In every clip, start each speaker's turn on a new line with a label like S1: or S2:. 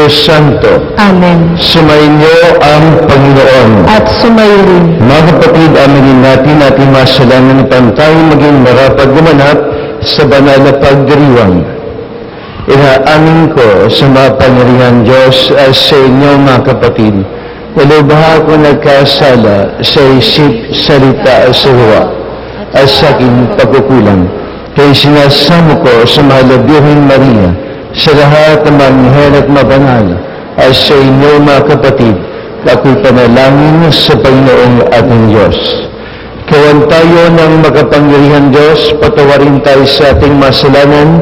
S1: Diyos Santo.
S2: Amen.
S1: Sumainyo ang Panginoon.
S2: At sumayo rin.
S1: Mga kapatid, aminin natin ating masalanan upang tayo maging marapat gumanap sa banal na pagdiriwang. Inaamin ko sa mapangyarihan Diyos as sa inyo mga kapatid, na lubha ako nagkasala sa isip, salita at sa gawa at sa aking pagkukulang. Kaya sinasamo ko sa mahal na Birhen Maria, sa lahat ng manghel at mabanal, at sa inyo mga kapatid, ako'y panalangin sa Panginoong ating Diyos. Kawan tayo ng makapangyarihan Diyos, patawarin tayo sa ating masalanan,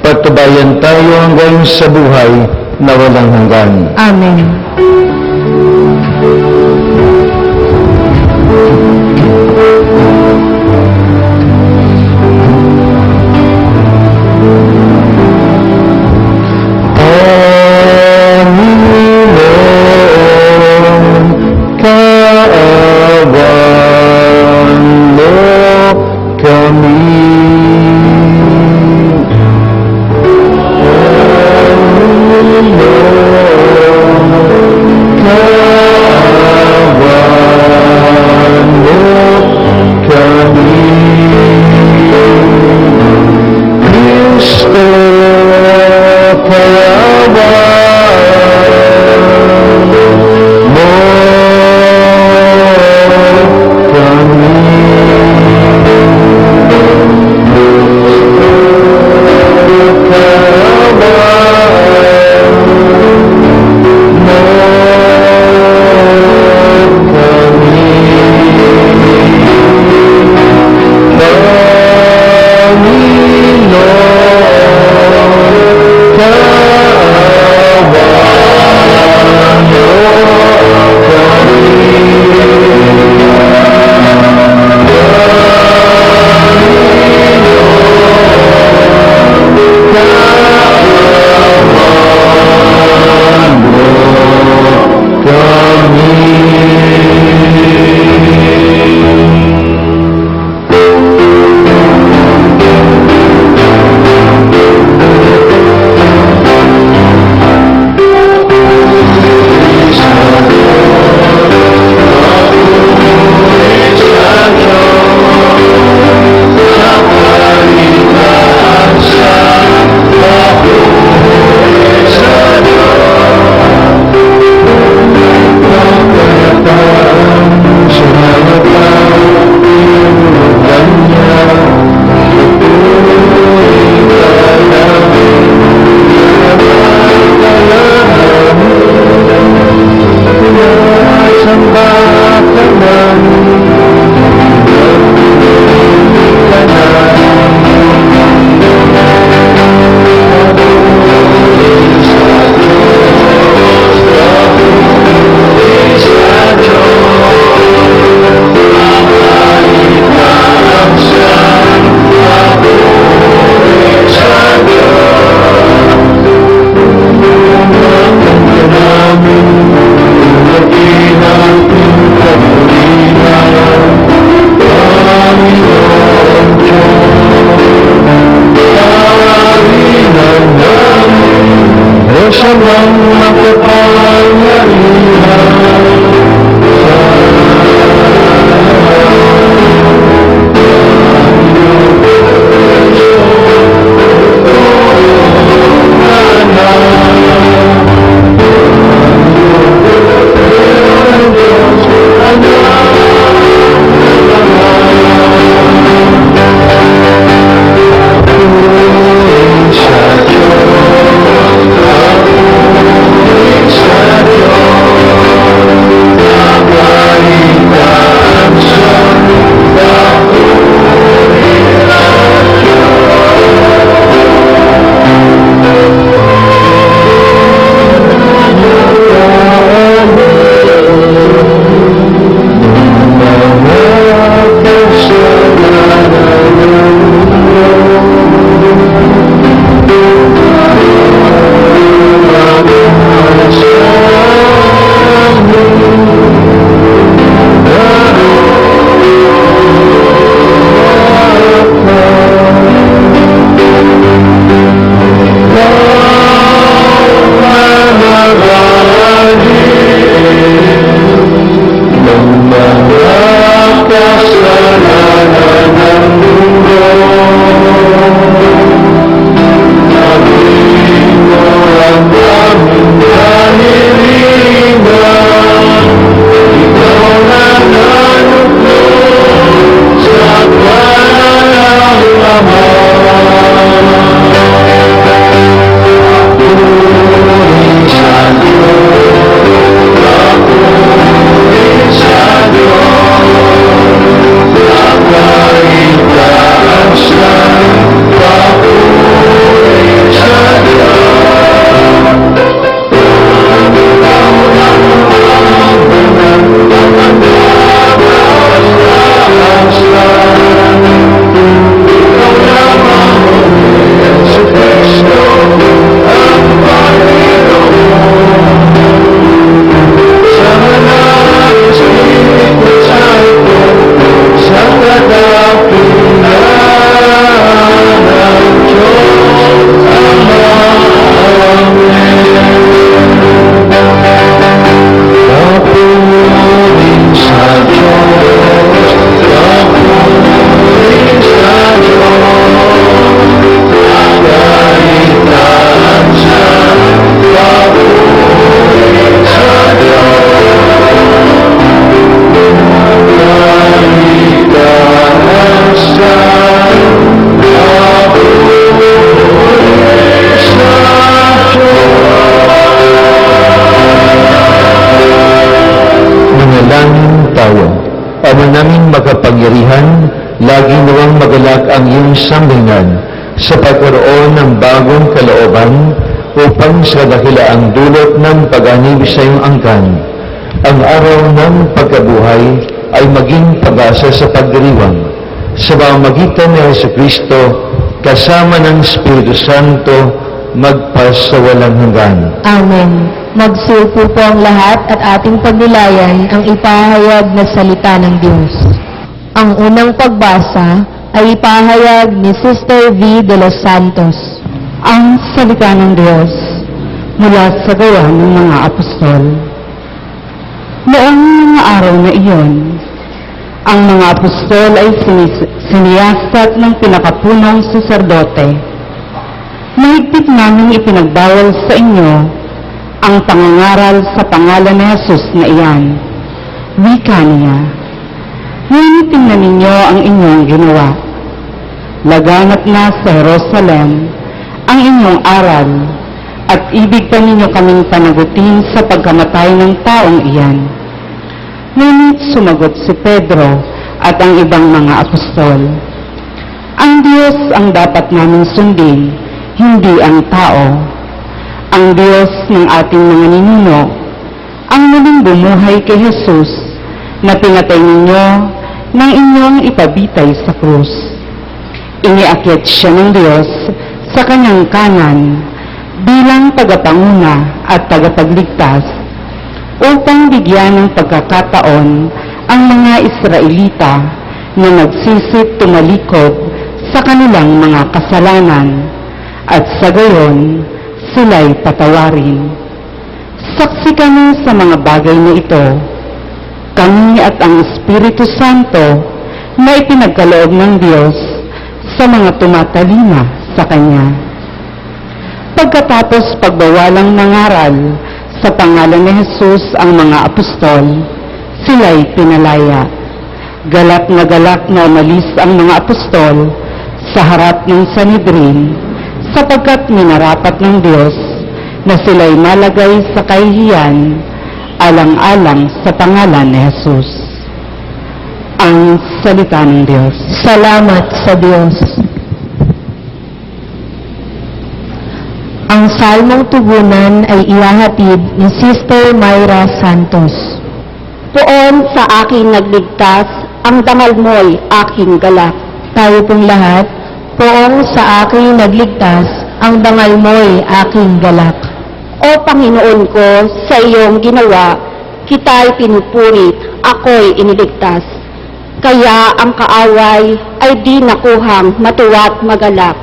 S1: patubayan tayo hanggang sa buhay na walang hanggan.
S2: Amen.
S1: makapangyarihan, lagi nawang magalak ang iyong sambahingan sa pagkaroon ng bagong kalooban upang sa dakilaang dulot ng pag-anib sa iyong angkan, ang araw ng pagkabuhay ay maging pag-asa sa pagdiriwang. Sa pamamagitan ni Jesucristo, kasama ng Espiritu Santo, magpasawalang hanggan.
S2: Amen. Magsilpo po ang lahat at ating pagnilayan ang ipahayag na salita ng Diyos. Ang unang pagbasa ay ipahayag ni Sister V. de los Santos. Ang salita ng Diyos mula sa gawa ng mga apostol. Noong mga araw na iyon, ang mga apostol ay siniyasat ng pinakapunong saserdote. Mahigpit namin ipinagbawal sa inyo ang pangangaral sa pangalan ni Jesus na iyan. Wika niya, ngunit tingnan ninyo ang inyong ginawa. Laganap na sa Jerusalem ang inyong aral at ibig pa ninyo kaming panagutin sa pagkamatay ng taong iyan. Ngunit sumagot si Pedro at ang ibang mga apostol, ang Diyos ang dapat namin sundin, hindi ang tao. Ang Diyos ng ating mga ninuno, ang muling bumuhay kay Jesus na pinatay ninyo nang inyong ipabitay sa krus. Iniakyat siya ng Diyos sa kanyang kanan bilang tagapanguna at tagapagligtas upang bigyan ng pagkakataon ang mga Israelita na nagsisit tumalikod sa kanilang mga kasalanan at sa gayon sila'y patawarin. Saksi kami sa mga bagay na ito, kami at ang Espiritu Santo na ipinagkaloob ng Diyos sa mga tumatalima sa Kanya. Pagkatapos pagbawalang mangaral sa pangalan ni Jesus ang mga apostol, sila'y pinalaya. Galak na umalis ang mga apostol sa harap ng Sanhedrin, sapagkat minarapat ng Diyos na sila'y malagay sa kahihiyan alang-alang sa pangalan ni Jesus. Ang salita ng Diyos. Salamat sa Diyos. Ang salmong tugunan ay ihahatid ni Sister Myra Santos.
S3: Poon sa aking nagligtas, ang dangal mo'y aking galak.
S2: Tayo pong lahat, poong sa aking nagligtas, ang dangal mo'y aking galak.
S3: O Panginoon ko, sa iyong ginawa, kita'y pinupuri, ako'y iniligtas. Kaya ang kaaway ay di nakuhang matuwa't magalak.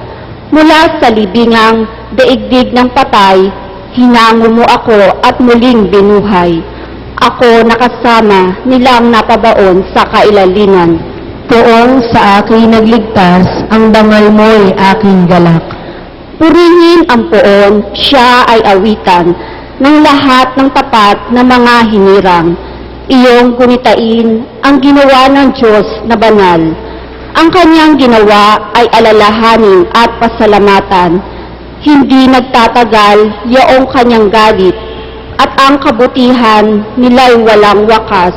S3: Mula sa libingang daigdig ng patay, hinango mo ako at muling binuhay. Ako nakasama nilang napabaon sa kailalingan.
S2: Poong sa aking nagligtas, ang dangal mo'y aking galak.
S3: Purihin ang poon, siya ay awitan ng lahat ng tapat na mga hinirang. Iyong gunitain ang ginawa ng Diyos na banal. Ang kanyang ginawa ay alalahanin at pasalamatan. Hindi nagtatagal yaong kanyang galit, at ang kabutihan nila'y walang wakas.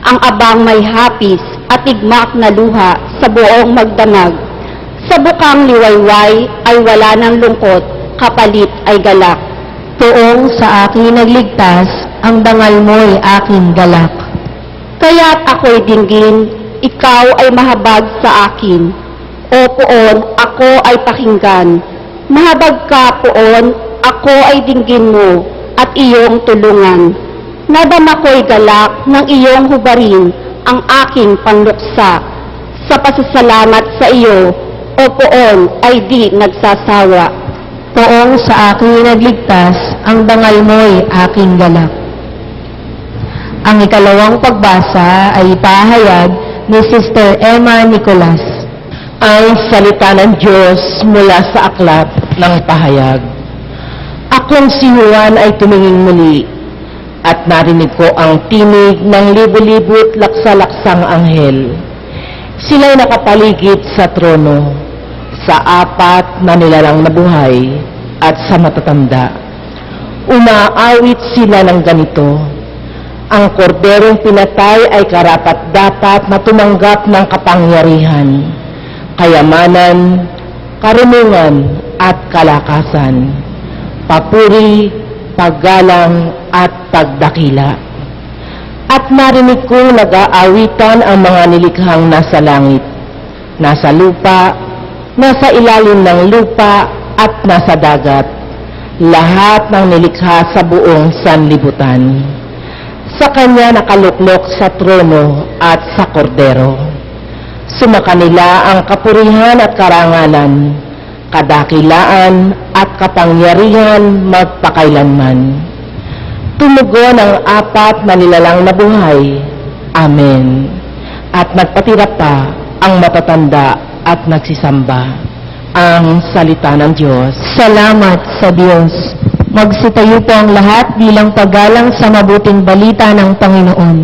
S3: Ang abang may hapis at tigmak na luha sa buong magdamag. Sa bukang liwayway ay wala ng lungkot, kapalit ay galak.
S2: Poong sa aking nagligtas, ang dangal mo'y aking galak.
S3: Kaya't ako'y dinggin, ikaw ay mahabag sa akin. O poon, ako ay pakinggan. Mahabag ka, poon, ako ay dinggin mo, at iyong tulungan. Nadama ko'y galak ng iyong hubarin, ang aking panluksa. Sa pasasalamat sa iyo, o poon, ay di nagsasawa.
S2: Poong sa aking nagligtas, ang dangal mo'y aking galak. Ang ikalawang pagbasa ay ipahayag ni Sister Emma Nicolas.
S4: Ang salita ng Diyos mula sa aklat ng pahayag. Akong si Juan ay tumingin muli, at narinig ko ang tinig ng libo-libo't laksa-laksang anghel. Sila'y nakapaligid sa trono, sa apat na nilalang na buhay, at sa matatanda. Umaawit sila ng ganito: Ang korderong pinatay ay karapat-dapat na tumanggap ng kapangyarihan, kayamanan, karunungan at kalakasan, papuri, paggalang at pagdakila. At narinig kong nag-aawitan ang mga nilikhang nasa langit, nasa lupa, nasa ilalim ng lupa at nasa dagat, lahat ng nilikha sa buong sanlibutan. Sa kanya nakaluklok sa trono at sa kordero. Sumakanila ang kapurihan at karangalan, kadakilaan at kapangyarihan magpakailanman. Tumugon ang apat na nilalang na buhay. Amen. At nagpatira pa ang matatanda at nagsisamba. Ang salita ng Diyos.
S2: Salamat sa Diyos. Magsitayo po ang lahat bilang paggalang sa mabuting balita ng Panginoon.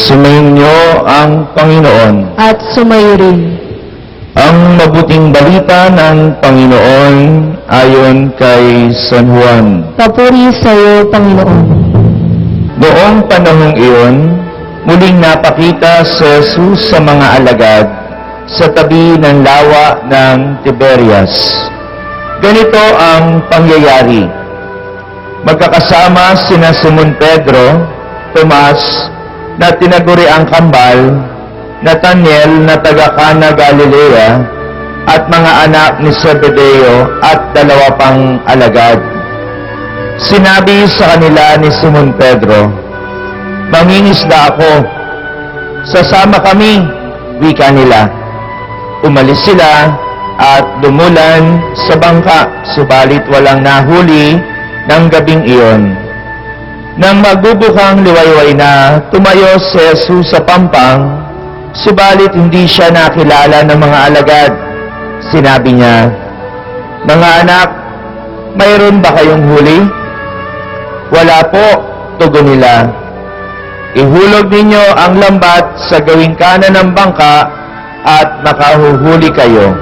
S1: Sumainyo ang Panginoon.
S2: At sumayo rin.
S1: Ang mabuting balita ng Panginoon ayon kay San Juan.
S2: Papuri sa iyo, Panginoon.
S1: Noong panahong iyon, muling napakita si Jesus sa mga alagad sa tabi ng lawa ng Tiberias. Ganito ang pangyayari. Magkakasama sina Simon Pedro, Tomas, na tinaguri ang kambal, Nathaniel na taga-Cana Galilea, at mga anak ni Zebedeo at 2 pang alagad. Sinabi sa kanila ni Simon Pedro, "Mangingisda ako, sasama kami," wika nila. Umalis sila at dumulan sa bangka, subalit walang nahuli ng gabing iyon. Nang magbubukang liwayway na, tumayo si Jesus sa pampang, subalit hindi siya nakilala ng mga alagad. Sinabi niya, "Mga anak, mayroon ba kayong huli?" "Wala po," tugon nila. "Ihulog ninyo ang lambat sa gawing kanan ng bangka at makahuhuli kayo,"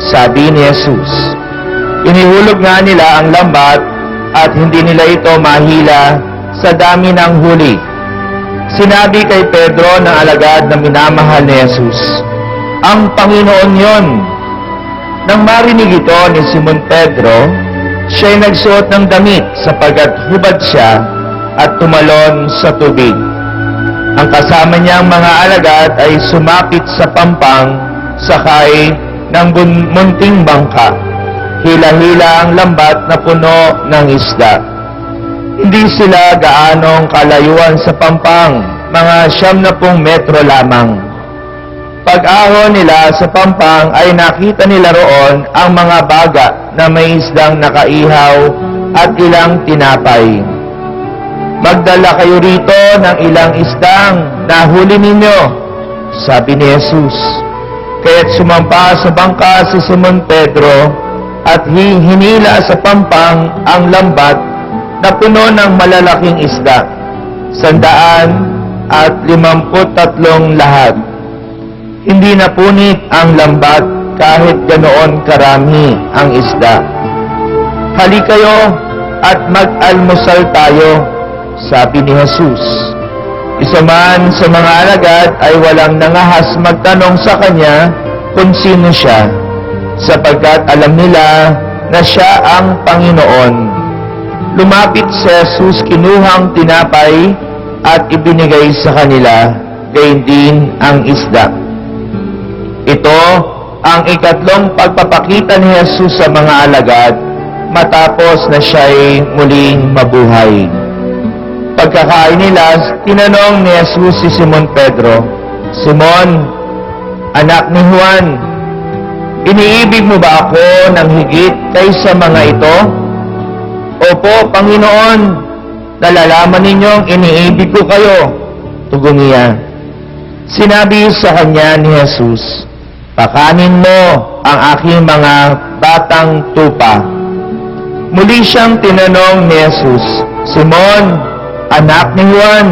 S1: sabi ni Jesus. Inihulog nga nila ang lambat at hindi nila ito mahila sa dami ng huli. Sinabi kay Pedro ng alagad na minamahal ni Jesus, "Ang Panginoon yon." Nang marinig ito ni Simon Pedro, siya'y nagsuot ng damit sapagkat hubad siya at tumalon sa tubig. Ang kasama niyang mga alagad ay sumapit sa pampang sakay ng munting bangka. Hila-hila ang lambat na puno ng isda. Hindi sila gaanong kalayuan sa pampang, mga 70 metro lamang. Pag-ahon nila sa pampang ay nakita nila roon ang mga baga na may isdang nakaihaw at ilang tinapay. "Magdala kayo rito ng ilang isdang nahuli ninyo," sabi ni Jesus. Kaya't sumampa sa bangka si Simon Pedro at hinila sa pampang ang lambat na puno ng malalaking isda, 153 lahat. Hindi napunit ang lambat kahit ganoon karami ang isda. "Hali kayo at mag-almusal tayo," sabi ni Jesus. Isa man sa mga alagad ay walang nangahas magtanong sa kanya kung sino siya, sapagkat alam nila na siya ang Panginoon. Lumapit si Jesus, kinuhang tinapay at ibinigay sa kanila, gayon din ang isda. Ito ang ikatlong pagpapakita ni Jesus sa mga alagad matapos na siya'y muling mabuhay. Pagkakain nila, tinanong ni Jesus si Simon Pedro, "Simon, anak ni Juan, iniibig mo ba ako ng higit kaysa mga ito?" "Opo, Panginoon, nalalaman ninyong iniibig ko kayo," tugon niya. Sinabi sa kanya ni Jesus, "Pakanin mo ang aking mga batang tupa." Muli siyang tinanong ni Jesus, "Simon, anak ni Juan,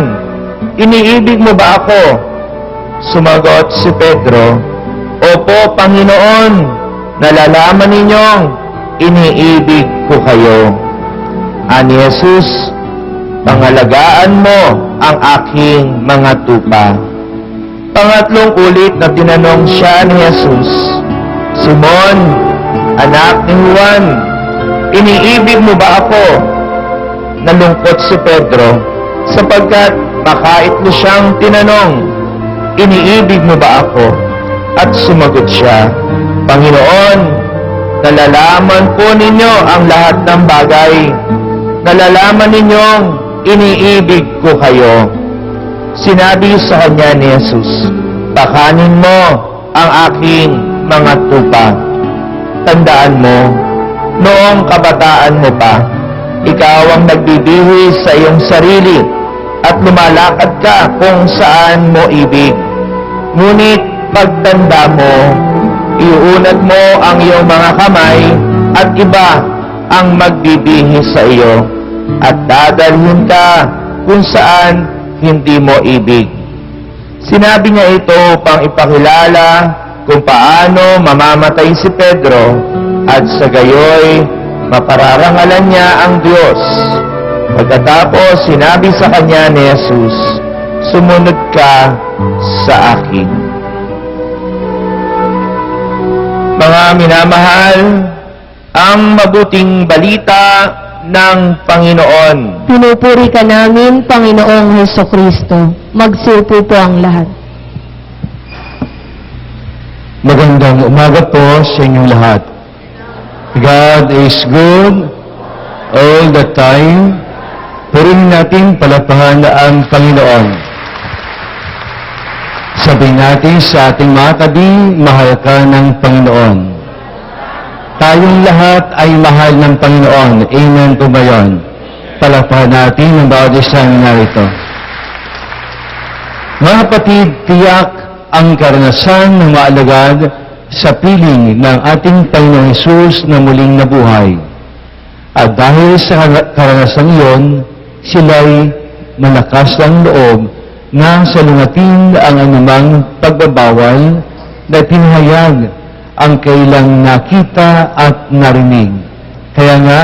S1: iniibig mo ba ako?" Sumagot si Pedro, "Opo, Panginoon, nalalaman ninyong iniibig ko kayo." Ani Jesus, "Pangalagaan mo ang aking mga tupa." Pangatlong ulit na tinanong siya ni Jesus, "Simon, anak ni Juan, iniibig mo ba ako?" Nalungkot si Pedro sapagkat makaitlo siyang tinanong, "Iniibig mo ba ako?" At sumagot siya, "Panginoon, nalalaman po ninyo ang lahat ng bagay. Nalalaman ninyong iniibig ko kayo." Sinabi sa kanya ni Jesus, "Pakanin mo ang aking mga tupa." Tandaan mo, noong kabataan mo pa, ikaw ang nagbibihis sa iyong sarili at lumalakad ka kung saan mo ibig. Ngunit pagtanda mo, iuunat mo ang iyong mga kamay at iba ang magbibihis sa iyo at dadalhin ka kung saan hindi mo ibig. Sinabi niya ito upang ipakilala kung paano mamamatay si Pedro at sa gayoy mapararangalan niya ang Diyos. Pagkatapos sinabi sa kanya ni Jesus, "Sumunod ka sa akin." Mga minamahal, ang mabuting balita ng Panginoon.
S2: Pinupuri ka namin, Panginoong Hesukristo. Magsiupo po ang lahat.
S1: Magandang umaga po sa inyong lahat. God is good all the time. Purihin natin palapahan ang Panginoon. Sabihin natin sa ating mga tabi, mahal ka ng Panginoon. Tayong lahat ay mahal ng Panginoon. Amen po ba yun? Palapahan natin ang bawat isang narito. Mga kapatid, tiyak ang karanasan ng mga alagad sa piling ng ating Panginoong Hesus na muling nabuhay. At dahil sa karanasan iyon, sila'y malakas ang loob na salungatin ang anumang pagbabawal na pinahayag ang kailang nakita at narinig. Kaya nga,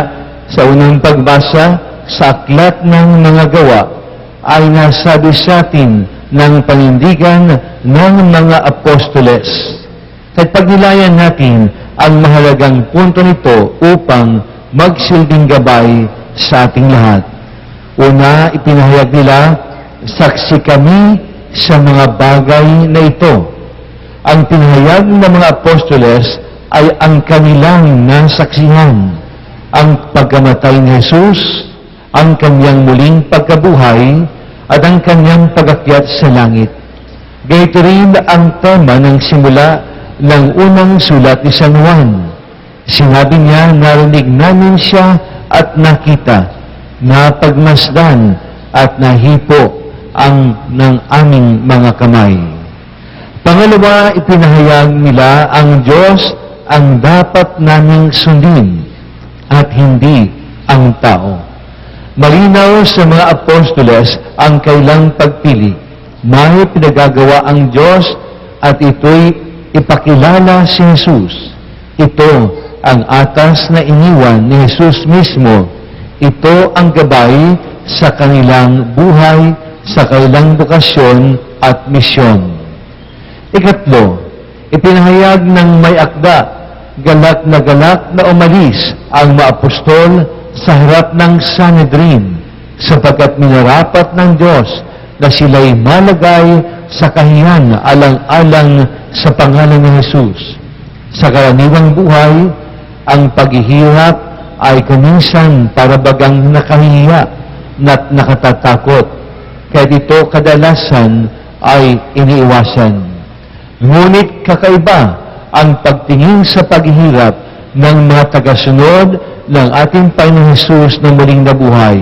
S1: sa unang pagbasa sa aklat ng mga gawa, ay nasabi sa atin ng panindigan ng mga apostoles. At pagnilayan natin ang mahalagang punto nito upang magsilbing gabay sa ating lahat. Una, ipinahayag nila, saksi kami sa mga bagay na ito. Ang pinahayag ng mga apostoles ay ang kanilang nasaksihan. Ang pagkamatay ni Jesus, ang kanyang muling pagkabuhay, at ang kanyang pag-akyat sa langit. Gayto rin ang tema ng simula ng unang sulat ni San Juan. Sinabi niya, narinig namin siya at nakita, napagmasdan at nahipo ang ng aming mga kamay. Pangalawa, ipinahayag nila ang Diyos ang dapat naming sundin at hindi ang tao. Malinaw sa mga apostoles ang kailang pagpili. May pinagagawa ang Diyos at ito'y ipakilala si Jesus. Ito ang atas na iniwan ni Jesus mismo. Ito ang gabay sa kanilang buhay, sa kanilang bukasyon at misyon. Ikatlo, ipinahayag ng may akda, galak na umalis ang mga apostol sa harap ng Sanhedrin, sapagkat minarapat ng Diyos na sila'y malagay sa kahiyan alang-alang sa pangalan ni Jesus. Sa karaniwang buhay, ang paghihirap ay kuminsan para bagang nakahiya at nakatatakot. Kaya ito kadalasan ay iniiwasan. Ngunit kakaiba ang pagtingin sa paghihirap ng mga tagasunod ng ating Panginoong Hesus na muling nabuhay.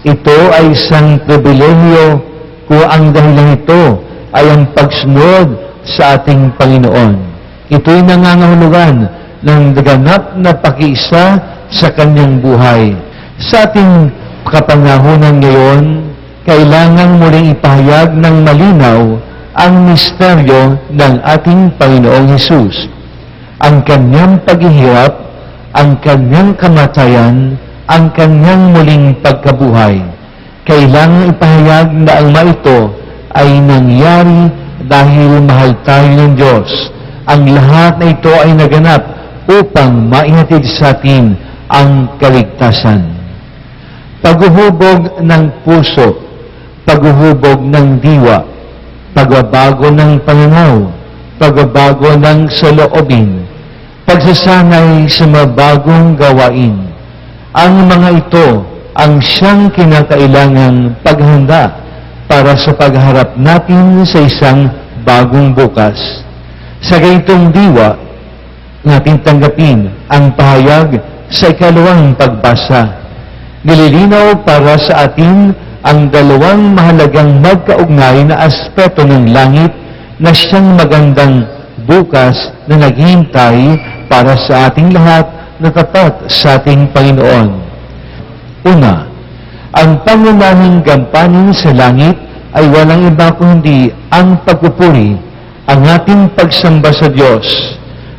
S1: Ito ay isang pribilehyo kung ang dahilan ito ay ang pagsunod sa ating Panginoon. Ito'y nangangahulugan ng ganap na pakiisa sa kanyang buhay. Sa ating kapanahunan ngayon, kailangan muling ipahayag ng malinaw ang misteryo ng ating Panginoong Hesus. Ang kanyang paghihirap, ang kanyang kamatayan, ang kanyang muling pagkabuhay. Kailangan ipahayag na ang ito ay nangyari dahil mahal tayo ng Diyos. Ang lahat na ito ay naganap upang maihatid sa atin ang kaligtasan. Paghuhubog ng puso, paghuhubog ng diwa, pagbabago ng pananaw, pagbabago ng saloobin, pagsasanay sa mabagong gawain. Ang mga ito ang siyang kinakailangang paghanda para sa pagharap natin sa isang bagong bukas. Sa ganitong diwa, natin tanggapin ang pahayag sa ikalawang pagbasa. Nililinaw para sa atin ang dalawang mahalagang magkaugnay na aspeto ng langit na siyang magandang bukas na naghihintay para sa ating lahat na tapat sa ating Panginoon. Una, ang pangunahing gampanin sa langit ay walang iba kundi ang pagpupuri, ang ating pagsamba sa Diyos,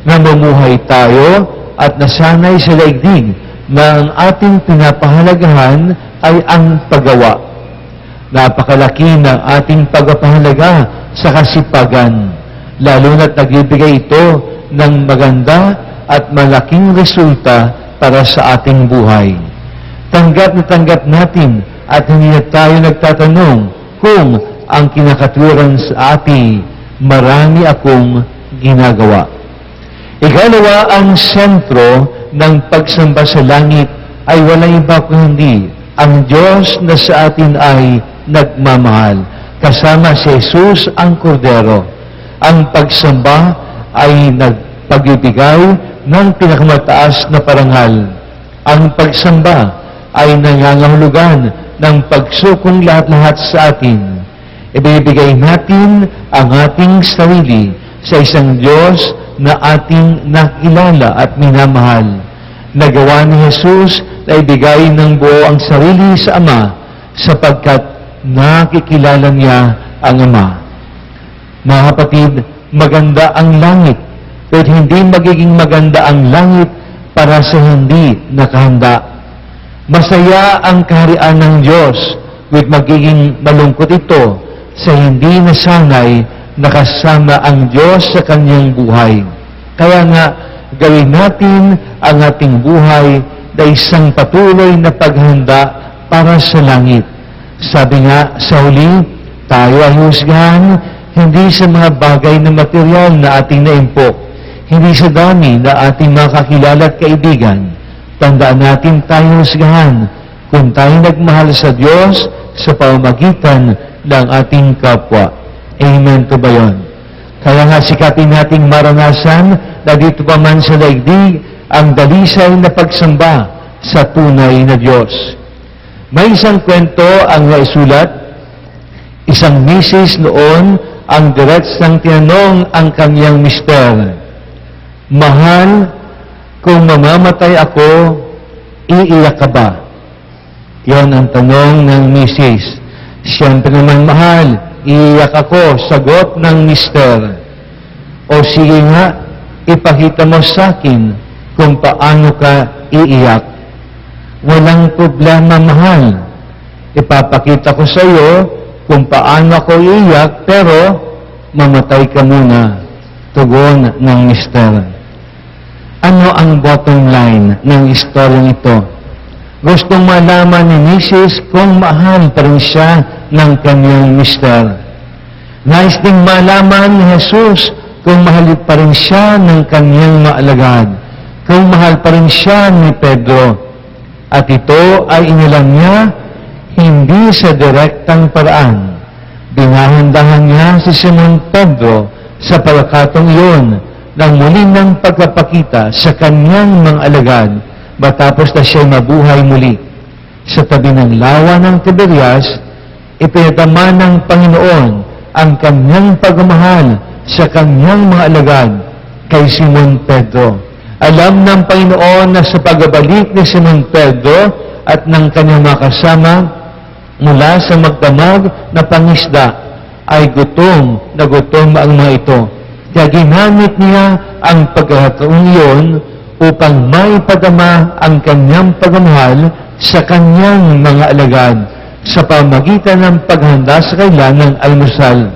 S1: na mamuhay tayo at nasanay sa daigdig na ang ating pinapahalagahan ay ang paggawa. Napakalaki ng ating pagpapahalaga sa kasipagan, lalo na't nagbibigay ito ng maganda at malaking resulta para sa ating buhay. Tanggap na tanggap natin at hindi na tayo nagtatanong kung ang kinakatuwiran sa atin, marami akong ginagawa. Ikalawa, ang sentro ng pagsamba sa langit ay walang iba kundi ang Diyos na sa atin ay nagmamahal. Kasama si Jesus ang Kordero. Ang pagsamba ay nagpagbibigay ng pinakamataas na parangal. Ang pagsamba ay nangangahulugan ng pagsukong lahat-lahat sa atin. Ibibigay natin ang ating sarili sa isang Diyos na ating nakilala at minamahal. Nagawa ni Jesus na ibigay ng buo ang sarili sa Ama sapagkat nakikilala niya ang Ama. Mga kapatid, maganda ang langit, pero hindi magiging maganda ang langit para sa hindi nakahanda. Masaya ang kaharian ng Diyos, with magiging malungkot ito sa hindi nasanay nakasama ang Diyos sa kanyang buhay. Kaya nga, gawin natin ang ating buhay na isang patuloy na paghanda para sa langit. Sabi nga, sa huli, tayo ay husgahan hindi sa mga bagay na material na ating naimpok, hindi sa dami na ating mga kakilala at kaibigan. Tandaan natin tayo husgahan kung tayo nagmahal sa Diyos sa pamamagitan ng ating kapwa. Amen to ba yun? Kaya nga sikapin nating maranasan na dito pa man sa daigdig ang dalisay na pagsamba sa tunay na Diyos. May isang kwento ang naisulat. Isang misis noon ang diretsang tinanong ang kanyang mister, "Mahal, kung mamamatay ako, iiyak ka ba?" Yan ang tanong ng misis. Siyempre naman, "Mahal, iiyak ako," sagot ng mister. "O sige nga, ipakita mo sa akin kung paano ka iiyak." "Walang problema, mahal. Ipapakita ko sa iyo kung paano ako iiyak, pero mamatay ka muna." Tugon ng mister. Ano ang bottom line ng istoryang ito? Gustong malaman ni Mrs. kung mahal pa rin siya ng kanyang mister. Nais ding malaman ni Jesus kung mahal pa rin siya ng kanyang maalagad, kung mahal pa rin siya ni Pedro. At ito ay inilang niya hindi sa direktang paraan. Binahandahan niya si Simon Pedro sa pagkakataong iyon nang muli ng pagpapakita sa kanyang mga alagad matapos na siya mabuhay muli. Sa tabi ng lawa ng Tiberias, ipinadama ng Panginoon ang kanyang pagmamahal sa kanyang mga alagad kay Simon Pedro. Alam ng Panginoon na sa pagbabalik ni Simon Pedro at ng kanyang mga kasama mula sa magdamag na pangisda ay gutom na gutom ang mga ito. Kaya ginamit niya ang pagkakataon iyon upang maipadama ang kanyang pagmamahal sa kanyang mga alagad sa pamagitan ng paghanda sa kailan ng almusal.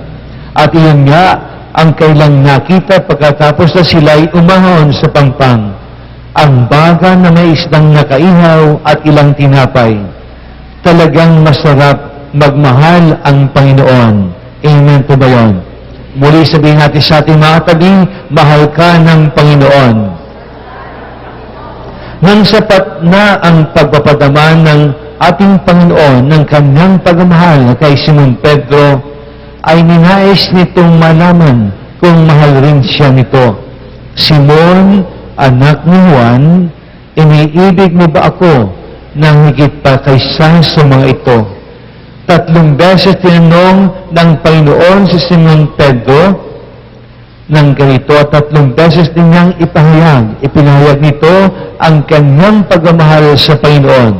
S1: At iyon nga ang kailang nakita pagkatapos na sila'y umahon sa pampang. Ang baga na may isdang nakaihaw at ilang tinapay. Talagang masarap magmahal ang Panginoon. Amen po ba yun? Muli sabihin natin sa ating mga tabi, mahal ka ng Panginoon. Nang sapat na ang pagpapadama ng ating Panginoon ng kanyang pagmamahal kay Simon Pedro, ay ninais nitong malaman kung mahal rin siya nito. Simon, anak ni Juan, iniibig mo ba ako nang higit pa kaysa sa mga ito? 3 beses tinanong ng Panginoon si Simon Pedro ng ganito at 3 beses din niyang ipinahayag nito ang kanyang pagmamahal sa Panginoon.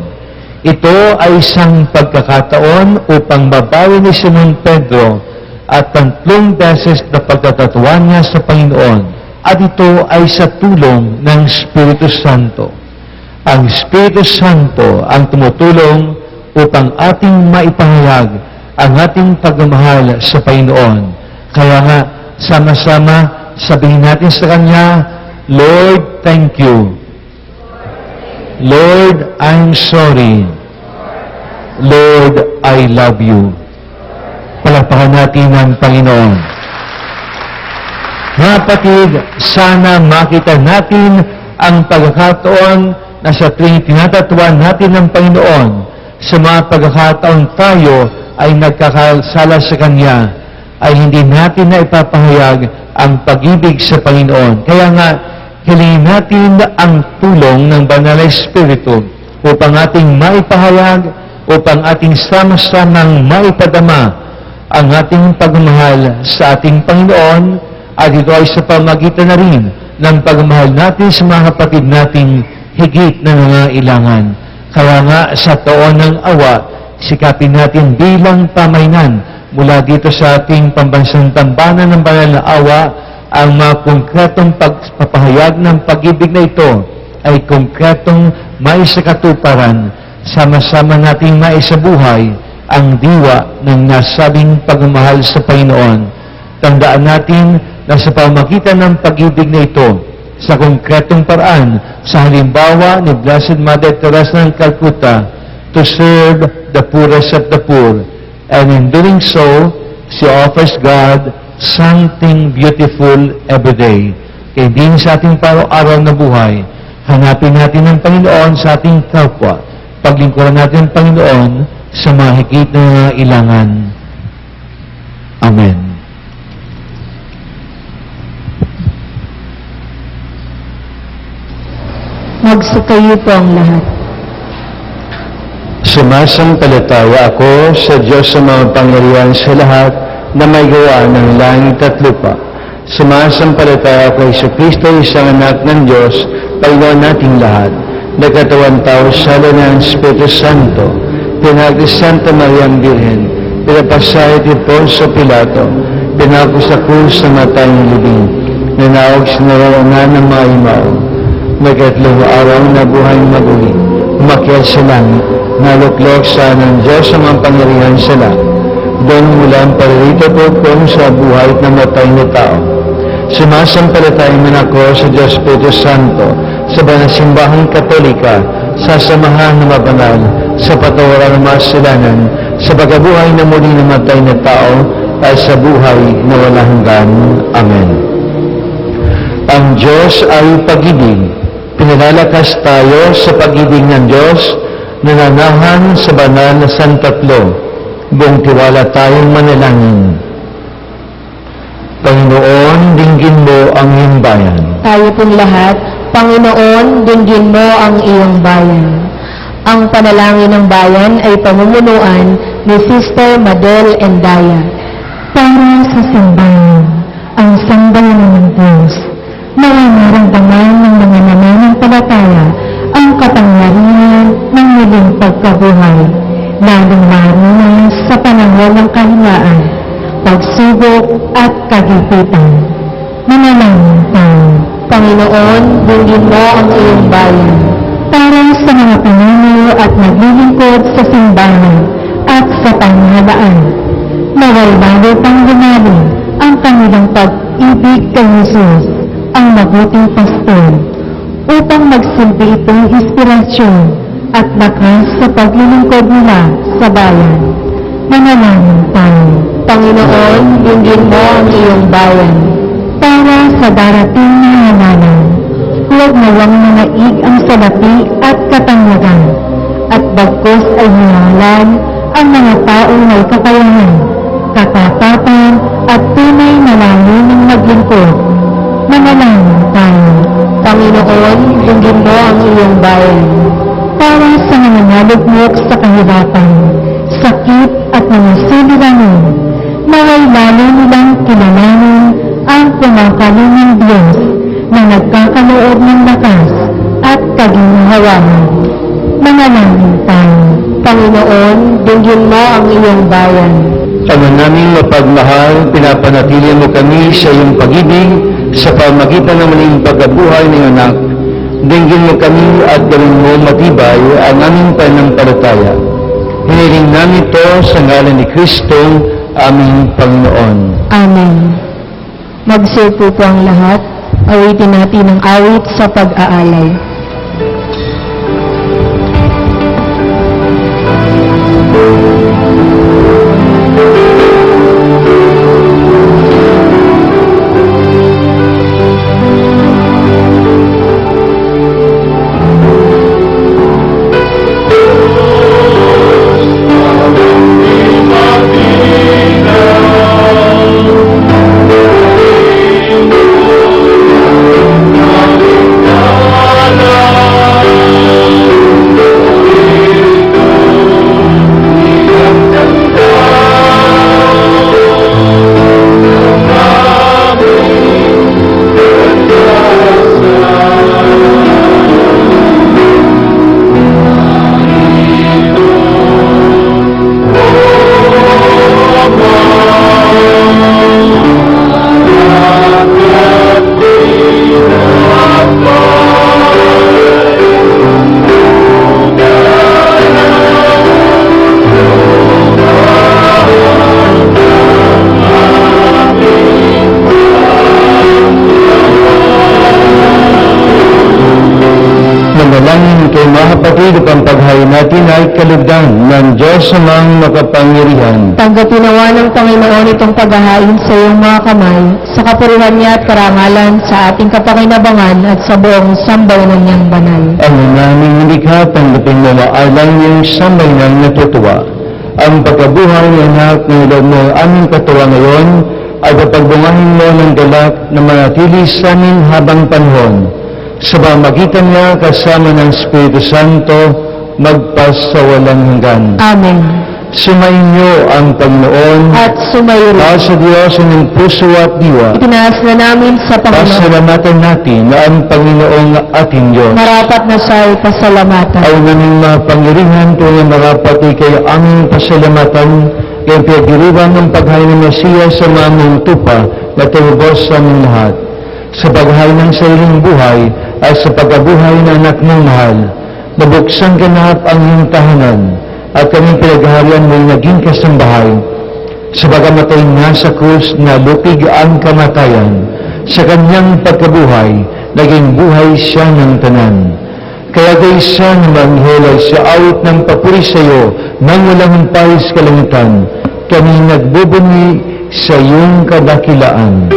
S1: Ito ay isang pagkakataon upang babawi ni Simon Pedro at 3 beses na pagkatatuan niya sa Panginoon. At ito ay sa tulong ng Espiritu Santo. Ang Espiritu Santo ang tumutulong upang ating maipahayag ang ating pagmamahal sa Panginoon. Kaya nga, sama-sama sabihin natin sa Kanya, Lord, thank you. Lord, I'm sorry. Lord, I love you. Palakpakan natin ang Panginoon. Mga kapatid, sana makita natin ang pagkakataon na sa tuwing tinatatuan natin ng Panginoon, sa mga pagkakataon tayo ay nagkakasala sa Kanya, ay hindi natin na ipapahayag ang pag-ibig sa Panginoon. Kaya nga, hilingin natin ang tulong ng Banal na Espiritu upang ating maipahayag, upang ating sama-samang maipadama ang ating pagmamahal sa ating Panginoon, at ito ay sa pamagitan na rin ng pagmamahal natin sa mga kapatid nating higit na nangailangan. Kaya nga sa taon ng awa, sikapin natin bilang pamayanan mula dito sa ating pambansang tambanan ng banal na awa, ang mga konkretong pagpapahayag ng pag-ibig na ito ay konkretong maisakatuparan, sama-sama nating maisabuhay ang diwa ng nasabing pagmamahal sa Panginoon. Tandaan natin na sa pamagitan ng pag-ibig na ito, sa konkretong paraan, sa halimbawa ni Blessed Mother Teresa ng Calcutta, to serve the poorest of the poor. And in doing so, she offers God something beautiful every day. Kaya din sa ating araw-araw na buhay, hanapin natin ang Panginoon sa ating kapwa. Paglingkuran natin ang Panginoon sa mga higit na ilangan. Amen.
S2: Magsitayo po ang lahat.
S1: Sumasampalataya ako sa Diyos sa mga pangyarihan sa lahat na may gawa ng langit at lupa. Sumasampalataya ako sa Kristo, isang anak ng Diyos, Panginoon nating lahat, nagkatawan tao sa ng Espiritu Santo, pinag ni Santa Maria ang Birhen, pinapasayat ni Poncio Pilato, pinako sa krus na matay ng libing, nanawag sa narawanan ng mga imaw, nagkatlong araw na buhay maguli, umakyat sa langit, naluklok sa ng Diyos sa mga pangyarihan sa lahat. Doon mula ang paririto po kung sa buhay na matay na tao. Sumasampalataya man ako sa Diyos Espiritu Santo, sa banal na simbahang Katolika, sa samahan ng mabanal, sa patawaran ng mga kasalanan, sa pagkabuhay na muli na matay na tao, at sa buhay na walang hanggan. Amen. Ang Diyos ay pag-ibig. Pinalalakas tayo sa pag-ibig ng Diyos na nananahan sa banal na Santatlo. Buong tiwala tayong manalangin. Panginoon, dinggin mo ang iyong bayan.
S2: Tayo pong lahat, Panginoon, dinggin mo ang iyong bayan. Ang panalangin ng bayan ay pamumunuan ni Sister Madel Endaya. Para sa simbahan, ang sambayanan ng Diyos, naway maramdaman ng mga nananampalataya ang kapangyarihan ng muling pagkabuhay, lalong-lalo na sa panahon ng kahinaan, pagsubok at kagipitan. Manalangin tayo. Panginoon, dinggin mo ang iyong bayan. Para sa mga pinuno at naglilingkod sa simbahan at sa pamahalaan, naway lalo pang lumalim ang kanilang pag-ibig kay Jesus, ang mabuting pastor, upang magsilbi itong inspirasyon at lakas sa paglilingkod nila sa bayan. Manalangin tayo. Panginoon, dinggin mo ang iyong bayan. Para sa darating na halalan, huwag nawang manaig ang salapi at katanyagan, at bagkus ay hinahalan ang mga taong may kakayahan, katatapan at tunay na layuning maglingkod. Manalangin tayo. Panginoon, dinggin mo ang iyong bayan. Para sa mga nalugmok sa kahirapan, sakit at mga suliranin, naway lalo nilang kilalanin ang kumakalumang Diyos na nagkakaloob ng lakas at kaginhawahan. Manalangin tayo. Panginoon, dinggin mo ang iyong bayan.
S1: Ama naming mapagmahal, pinapanatili mo kami sa iyong pag-ibig sa pamagitan ng muling pagkabuhay ng anak. Dinggin mo kami at gawin mo matibay ang aming pananampalataya. Hiniling namin ito sa ngalan ni Kristo, aming Panginoon.
S2: Amen. Magsiupo po ang lahat. Awitin natin ang awit sa pag-aalay.
S1: Kapatid, ang paghain natin ay kalugdan ng Diyos amang makapangyarihan.
S2: Tanggapin nawa ng Panginoon itong paghahain sa iyong mga kamay, sa kapurihan niya at karangalan sa ating kapakinabangan at sa buong sambayanan niyang banal.
S1: Ang naming nilikha, tanggapin mo maalang yung sambayanang natutuwa. Ang pagkabuhay ng anak ng ilog mo aming katuwa ngayon ay papagbungahin mo ng galak na manatili sa amin habang panahon. Sa pamagitan niya kasama ng Espiritu Santo, magpasawalang hanggan.
S2: Amen.
S1: Sumayin niyo ang Panginoon
S2: At sumayo rin.
S1: sa Diyos ng puso at diwa.
S2: Itinaas na namin sa Panginoon.
S1: Pasalamatan natin na ang Panginoong ating Diyos.
S2: Marapat na siya'y pasalamatan.
S1: Ang naming mapangyarihan tunay marapat ay kayo aming pasalamatan, yung pinagdiriwang ng paghain ng Mesiyas sa mga tupa na tumubos sa aming lahat. Sa paghahay ng sariling buhay at sa pagkabuhay ng anak mong mahal, nabuksan ganap ang iyong tahanan at kaming pinaghaharian mo'y naging kasambahay. Sa pagkamatay niya sa krus na lupig ang kamatayan, sa kanyang pagkabuhay, naging buhay siya ng tanan. Kaya kay siya ng manghel ay sa awit ng papuri sa iyo nang walang humpay sa kalangitan, kami nagbubunyi sa iyong kadakilaan.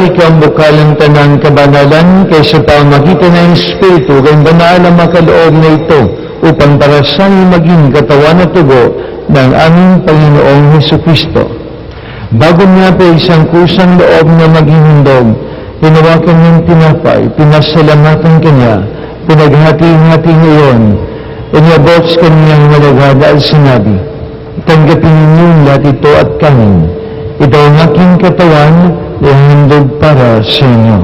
S1: Ikaw ang bukalang tanang kabanalan kaysa pamagitan ng Espiritu kayong banal na makaloob na ito upang para siyang maging katawan at tugo ng aming Panginoong Hesukristo. Bago niya pa isang kusang loob na maging handog, hinawakan niyang tinapay, pinasalamatan kanya, pinaghati-hati ngayon, inabot sa kanyang malagada at sinabi, tanggapin niyo lahat ito at kanin. Ito ang aking katawan, yung handog para sa inyo.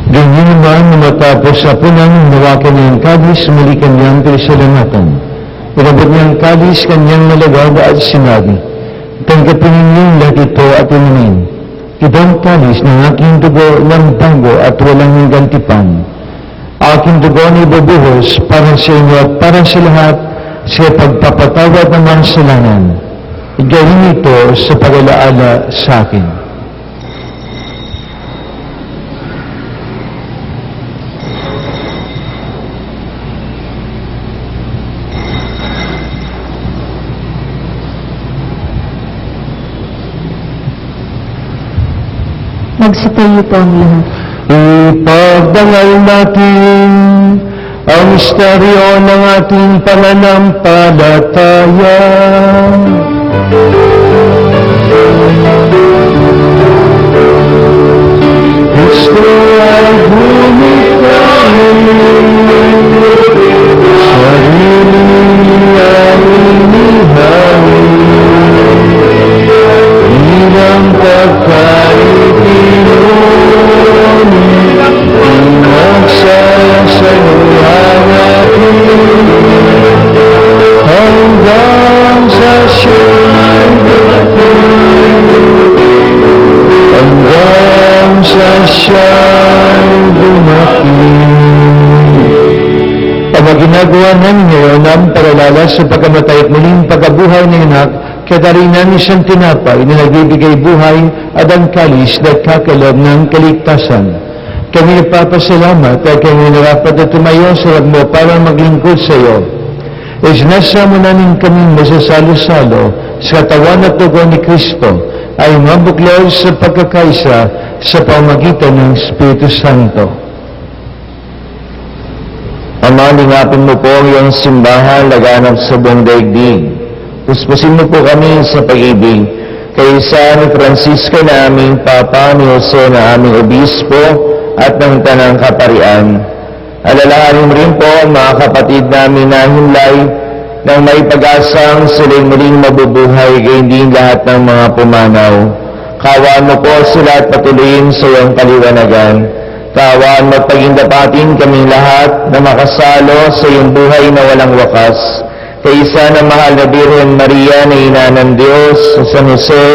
S1: Ganyan naman matapos sa punang nawakan niyang kalis, muli kanyang pinasalamatan. Inabot niyang kalis kanyang malagada at sinabi, tanggapin ninyo lahat ito at inumin. Ito ang kalis ng aking dugo ng bago at walang gantipan. Aking dugo na ibubuhos para sa inyo at para sa lahat sa pagpapatawad ng mga kasalanan. Gawin ito sa pag-alaala sa akin.
S2: Magsitayo po ang lahat.
S1: Ipagdangal natin ang misteryo ng ating pananampalataya. Kristo ay humikain, sarili ay inihain, bilang pagkain. Hanggang sa siya'y dumating. Ang ginagawa namin ngayon ang paralala sa pagkamatay at muling pagkabuhay ng anak, kaya namin siyang tinapay na nagbibigay buhay at ang kalis na kakalob ng kaligtasan. Kami nagpapasalamat at kami narapat na tumayo sa harap mo para maglingkod sa iyo. Isinasama namin kaming masasalo-salo sa katawan at dugo ni Kristo ay mabuklod sa pagkakaisa sa pamagitan ng Espiritu Santo. Ama, lingapin mo po ang iyong simbahan laganap sa buong daigdig. Puspusin mo po kami sa pag-ibig kaysa ni Francisco na aming Papa, ni Jose na aming Obispo, at ng Tanang Kaparian. Alalahanin rin po ang mga kapatid namin na himlay ng may pag-asang sila'y muling mabubuhay gayon din lahat ng mga pumanaw. Kawaan mo po sila at patuloyin sa iyong kaliwanagan. Kawaan mo at pagindapatin kaming lahat na makasalo sa iyong buhay na walang wakas. Kaysa na mahal na Birhen Maria na ina ng Diyos, sa San Jose,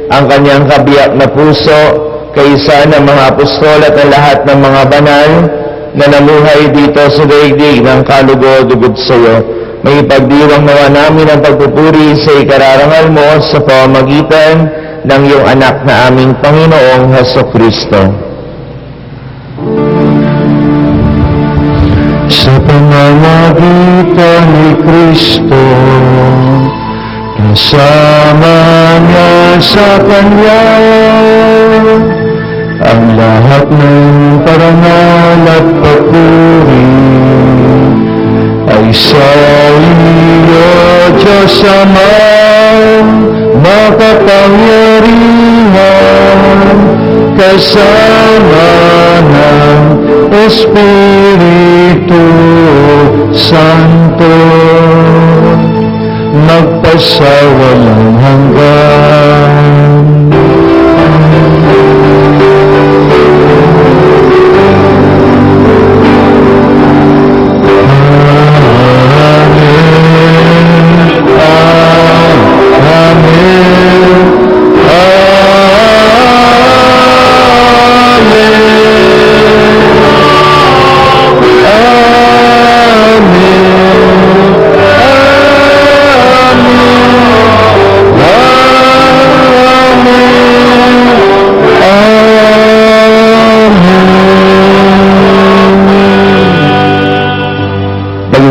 S1: ang kanyang kabiyak na puso, kaysa ng mga apostol at ang lahat ng mga banal, na namuhay dito sa daigdig ng kalugod-ugod sa iyo. May pagdiwang nawa namin ang pagpupuri sa ikararangal mo sa pamamagitan ng iyong anak na aming Panginoong Hesukristo. Sa pamamagitan ni Kristo, kasama niya sa Kanya, ang lahat ng parangal at papuri ay sa iyo, Diyos Amang makapangyarihan, kasama ng Espiritu Santo, magpasawalang hanggan.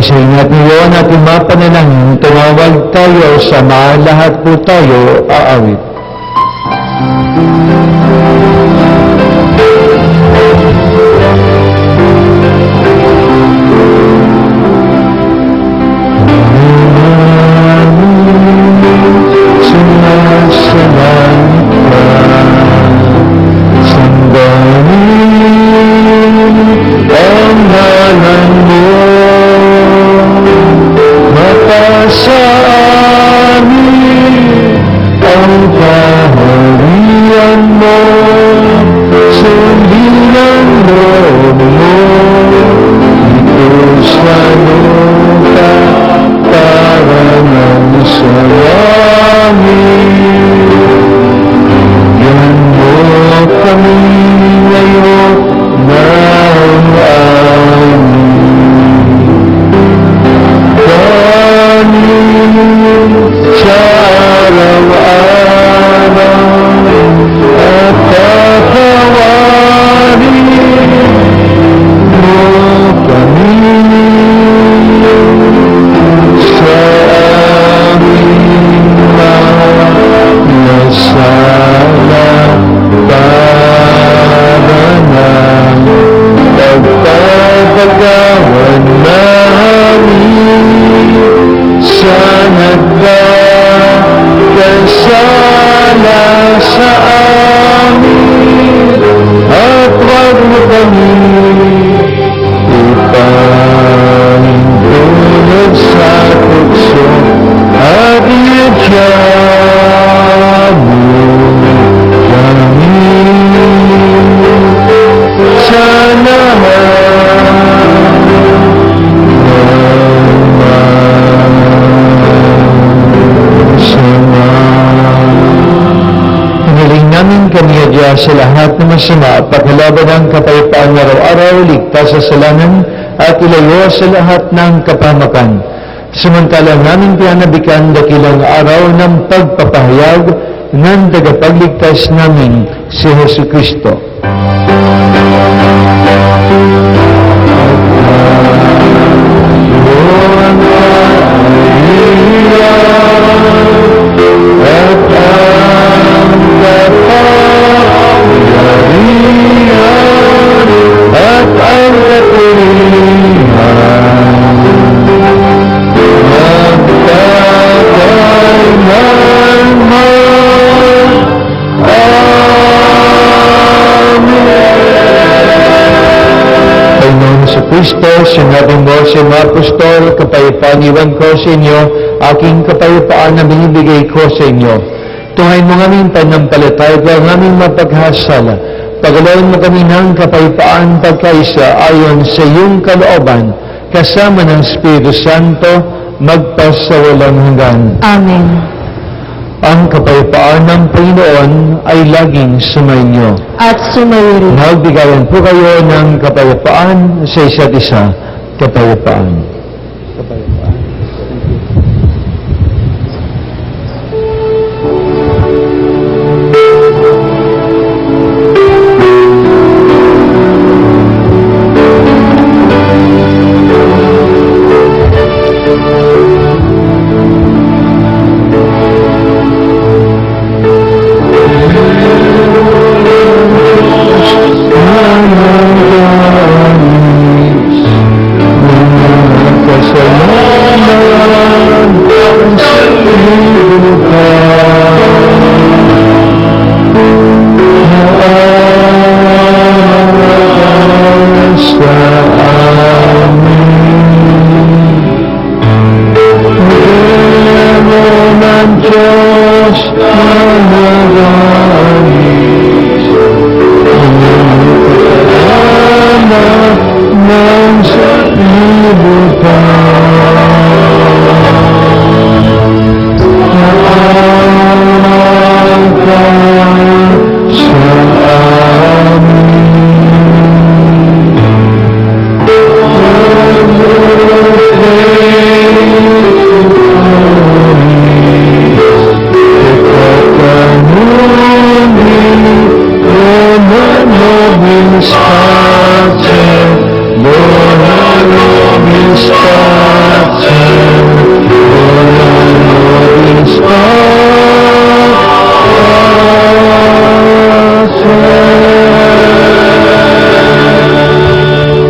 S1: Sa ingat niyo natin mapanalangin, tumawag tayo sa lahat po tayo aawit. Sa lahat ng masama, pagkalaban ng kapayapaan araw-araw, ligtas sa salanan at ilayo sa lahat ng kapamakan. Samantalang namin pinanabikan dakilang araw ng pagpapahayag ng tagapagligtas namin si Jesucristo. Kristo, sinabi mo sa mga apostol, kapayapaan iwan ko sa inyo, aking kapayapaan na binibigay ko sa inyo. Tungayin mo aming panampalataya at aming mapaghasala. Pagalawan mo kami ng kapayapaan pagkaisa ayon sa iyong kalooban, kasama ng Espiritu Santo, magpasawalang hanggan.
S2: Amen.
S1: Ang kapayapaan ng Panginoon ay laging sumainyo.
S2: at sumayo rin.
S1: Magbigayan po kayo ng kapayapaan sa isa't isa. Kapayapaan.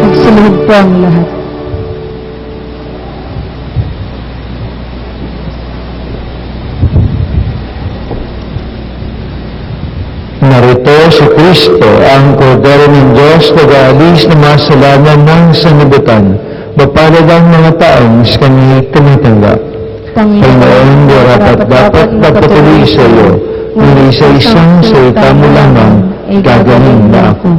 S2: Magsilid po ang lahat.
S1: Narito si Kristo, ang kordero ng Diyos, nag-aalis ng mga kasalanan ng sanlibutan. Mapalad ang mga taong sa kanyang tumitanggap. Panginoon, dapat magpatuloy sa iyo, hindi sa isang salita mo lamang, gagaling na ako.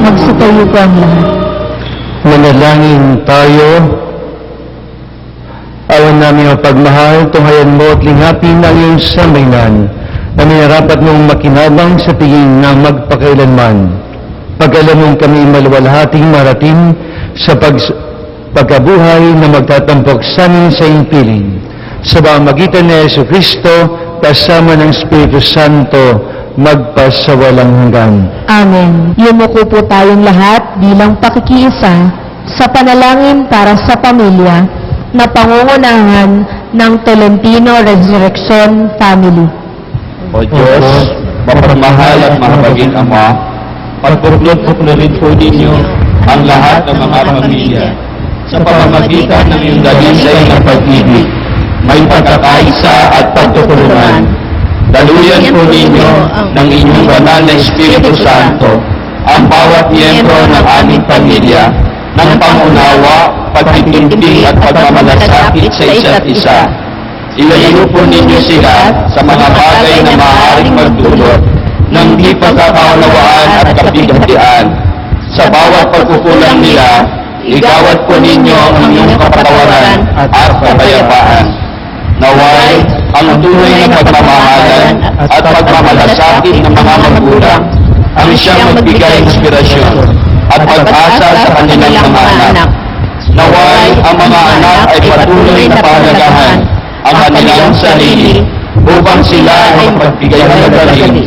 S2: Magsitayo po ang lahat.
S1: Manalangin tayo. Awan namin ang pagmahal, tunghayan mo at lingapin ang iyong sambayanan na minarapat mong makinabang sa tingin na magpakailanman. Pag-alam mong kami maluwalhating marating sa pagkabuhay na magtatampok sa amin sa iyong piling. Sa pamamagitan ni Yesu Kristo, kasama ng Espiritu Santo, magpasawalang hanggan.
S2: Amen. Yumuko po tayong lahat bilang pakikiisa sa panalangin para sa pamilya na pangungunahan ng Tolentino Resurrection Family.
S5: O Diyos, mapagmahal at mahabagin Ama, pagpuklod-puklorin po ninyo ang lahat ng mga pamilya sa pamamagitan ng iyong dalisay na pag-ibig, may pagkakaisa at pagtutulungan. Daluyan po ninyo ng inyong banal na Espiritu Santo ang bawat miyembro ng aming pamilya ng pangunawa, pagtitindig at pagmamalasakit sa isa't isa. Ilayo po ninyo sila sa mga bagay na maaaring magdulot ng di pagkakaunawaan at kapighatian. Sa bawat pagkukulang nila, igawad po ninyo ang inyong kapatawaran at kapayapaan. Naway, ang tunay na pagmamahalan at pagmamalasakit ng mga magulang ang siyang magbigay inspirasyon at pag-asa sa kanilang mga anak. Naway, ang mga anak ay patuloy na pahalagahan ang kanilang sarili upang sila ay magbigay ng galing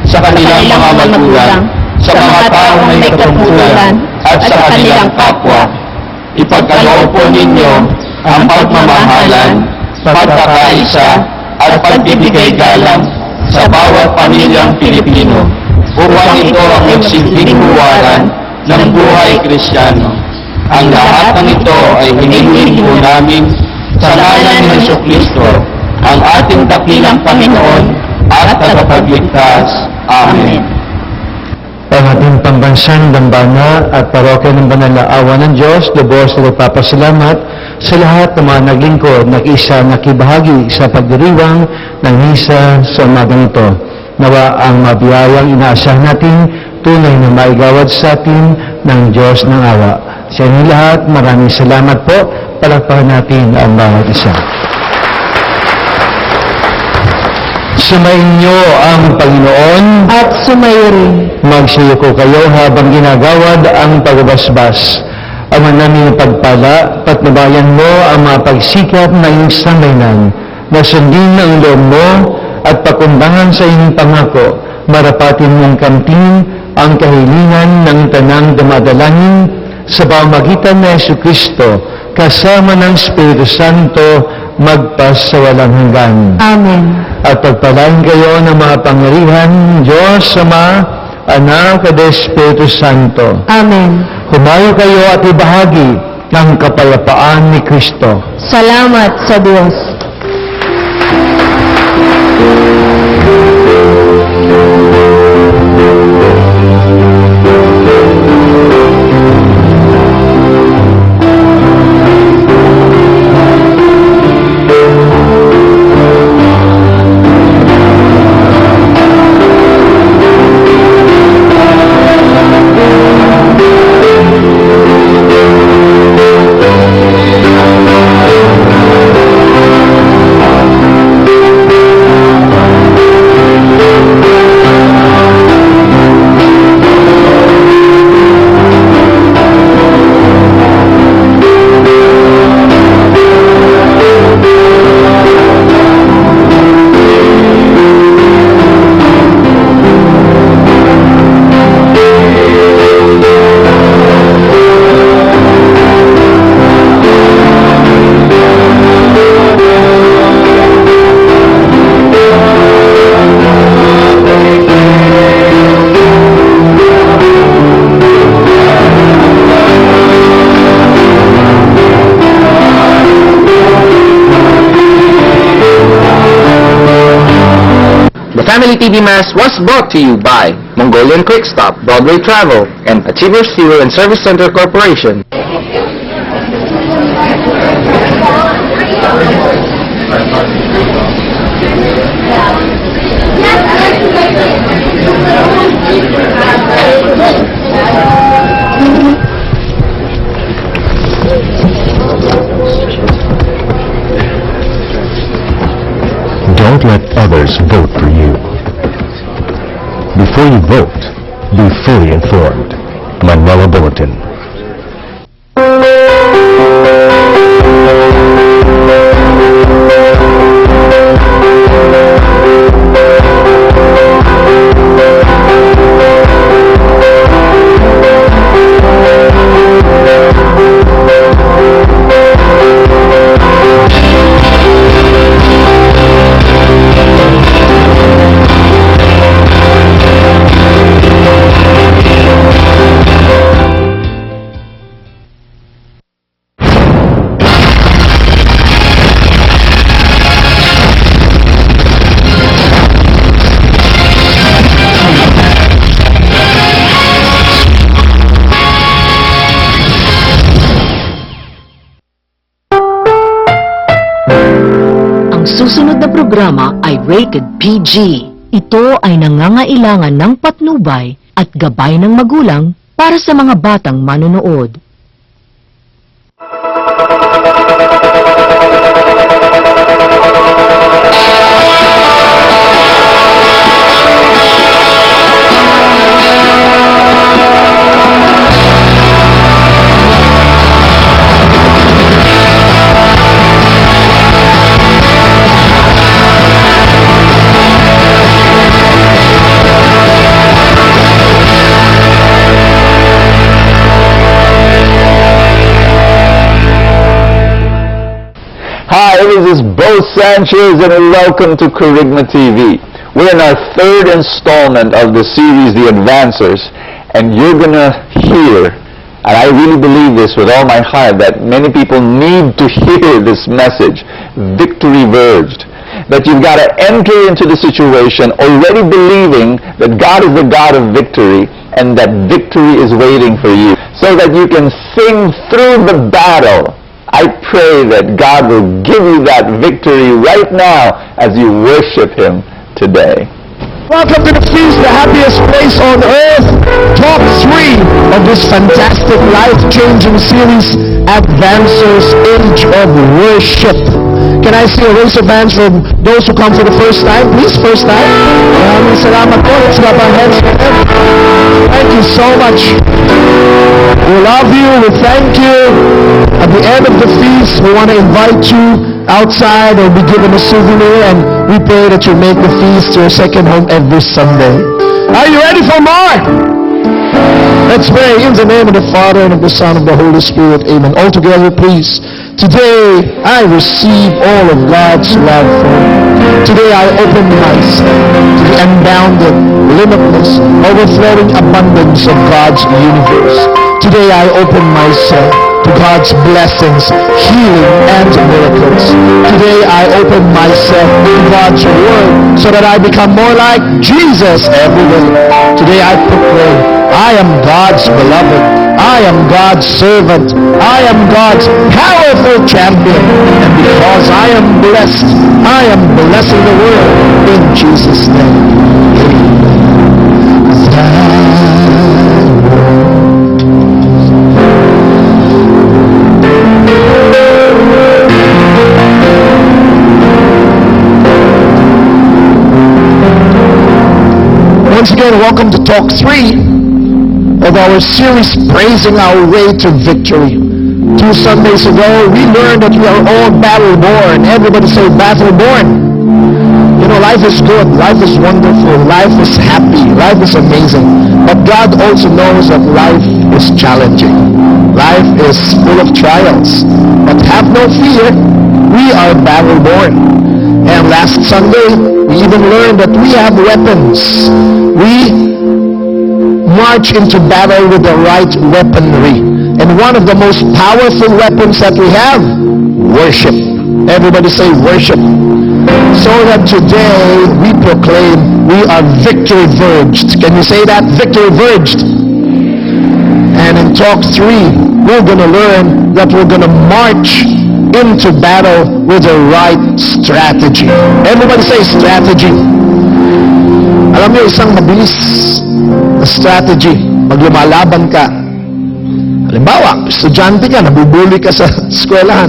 S5: sa kanilang mga magulang, sa mga taong may katungkulan at sa kanilang kapwa. Ipagkaloob po ninyo ang pagmamahalan, pagkakaisa at pagbibigay galang sa bawat pamilyang Pilipino upang ito ang magsilbing huwaran ng buhay Kristiyano. Ang lahat ng ito ay hinihiling po namin sa ngalan ni Jesucristo, ang ating dakilang Panginoon at tagapagligtas. Amen.
S1: Ang ating pambansang dambana at parokya ng banal na awa ng Diyos, lubos na nagpapasalamat sa lahat ng mga naglingkod, nakiisa, nakibahagi sa pagdiriwang ng misa sa umagang ito. Nawa ang mabiyayang inaasahan natin, tunay na maigawad sa atin ng Diyos ng awa. Sa inyo lahat, maraming salamat po. Palakpakan natin ang bawat isa. Sumayin niyo ang Panginoon
S2: At sumayo rin.
S1: magsiyuko kayo habang ginagawad ang pagbabasbas. Ama namin pagpala, patnubayan mo ang mga pagsikap ng iyong sambayanan, na sundin ang loob mo at pakundangan sa iyong pangako, marapatin mong kamtin ang kahilingan ng tanang dumadalangin sa pamamagitan ng Jesucristo, kasama ng Espiritu Santo, magpas sa walang hanggan.
S2: Amen.
S1: At pagpalain kayo ng mga pangyarihan, Diyos, Ama, Anak at Espiritu Santo.
S2: Amen.
S1: Humayo kayo at ibahagi ang kapayapaan ni Kristo.
S2: Salamat sa Diyos.
S6: Family TV Mass was brought to you by Mongolian Quick Stop, Broadway Travel, and Achievers Fuel and Service Center Corporation.
S1: Don't let others vote for you. Before you vote, be fully informed. Manuela Bulletin.
S7: Susunod na programa ay rated PG. ito ay nangangailangan ng patnubay at gabay ng magulang para sa mga batang manonood.
S1: Hi, this is Bo Sanchez and welcome to Kerygma TV. We're in our third installment of the series, The Advancers, and you're gonna hear, and I really believe this with all my heart, that many people need to hear this message, victory verged. That you've got to enter into the situation already believing that God is the God of victory and that victory is waiting for you so that you can sing through the battle. I pray that God will give you that victory right now as you worship Him today.
S8: Welcome to the feast, the happiest place on earth. Talk 3 of this fantastic life-changing series, Advancers, Age of Worship. Can I see a raise of hands from those who come for the first time? Please, first time. Maraming salamat po. Let's clap our hands for them. Thank you so much. We love you. We thank you. At the end of the feast, we want to invite you outside or be given a souvenir, and we pray that you make the feast your second home every Sunday. Are you ready for more? Let's pray in the name of the Father and of the Son and of the Holy Spirit. Amen. All together, please. Today, I receive all of God's love for me. Today, I open myself to the unbounded, limitless, overflowing abundance of God's universe. Today, I open myself to God's blessings, healing, and miracles. Today, I open myself to God's Word so that I become more like Jesus every day. Today, I proclaim, I am God's beloved. I am God's servant. I am God's powerful champion. And because I am blessed, I am blessing the world in Jesus' name. Once again, welcome to Talk 3 of our series, Praising Our Way to Victory. 2 Sundays ago, we learned that we are all battle-born. Everybody say battle-born. You know, life is good, life is wonderful, life is happy, life is amazing. But God also knows that life is challenging. Life is full of trials. But have no fear, we are battle-born. And last Sunday, we even learned that we have weapons. We march into battle with the right weaponry. And one of the most powerful weapons that we have, worship. Everybody say worship. So that today we proclaim we are victory verged. Can you say that? Victory verged. And in Talk 3, we're going to learn that we're going to march into battle with the right strategy. Everybody say strategy. Alam niyo, isang mabilis na strategy, pag lumalaban ka. Halimbawa, estudyante ka, nabubuli ka sa eskwelahan.